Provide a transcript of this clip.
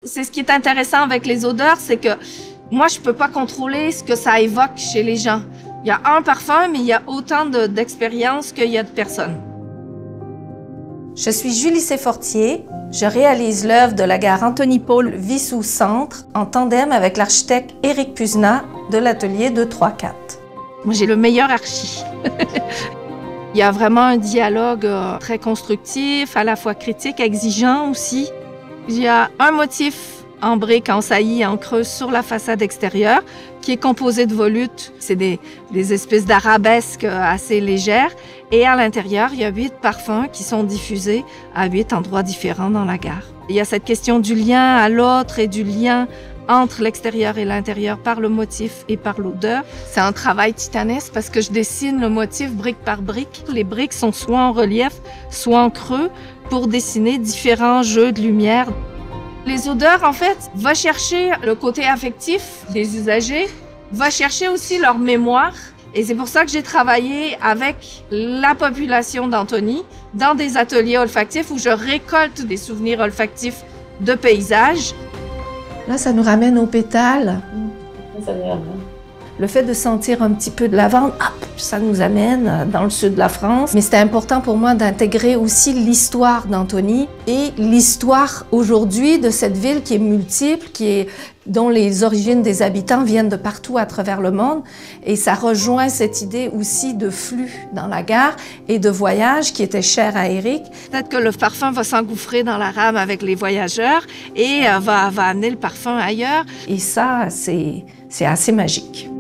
C'est ce qui est intéressant avec les odeurs, c'est que moi, je peux pas contrôler ce que ça évoque chez les gens. Il y a un parfum, mais il y a autant d'expériences qu'il y a de personnes. Je suis Julie Séfortier. Je réalise l'œuvre de la gare Anthony-Paul Vissou Centre en tandem avec l'architecte Éric Puzna de l'atelier 234. Moi, j'ai le meilleur archi. Il y a vraiment un dialogue très constructif, à la fois critique, exigeant aussi. Il y a un motif en briques, en saillie, en creuse sur la façade extérieure qui est composé de volutes. C'est des espèces d'arabesques assez légères. Et à l'intérieur, il y a 8 parfums qui sont diffusés à 8 endroits différents dans la gare. Il y a cette question du lien à l'autre et du lien entre l'extérieur et l'intérieur par le motif et par l'odeur. C'est un travail titanesque parce que je dessine le motif brique par brique. Les briques sont soit en relief, soit en creux pour dessiner différents jeux de lumière. Les odeurs, en fait, va chercher le côté affectif des usagers, va chercher aussi leur mémoire. Et c'est pour ça que j'ai travaillé avec la population d'Antony dans des ateliers olfactifs où je récolte des souvenirs olfactifs de paysages. Là, ça nous ramène aux pétales. Le fait de sentir un petit peu de lavande, ça nous amène dans le sud de la France. Mais c'était important pour moi d'intégrer aussi l'histoire d'Antony et l'histoire aujourd'hui de cette ville qui est multiple, dont les origines des habitants viennent de partout à travers le monde. Et ça rejoint cette idée aussi de flux dans la gare et de voyage qui était chère à Éric. Peut-être que le parfum va s'engouffrer dans la rame avec les voyageurs et va amener le parfum ailleurs. Et ça, c'est assez magique.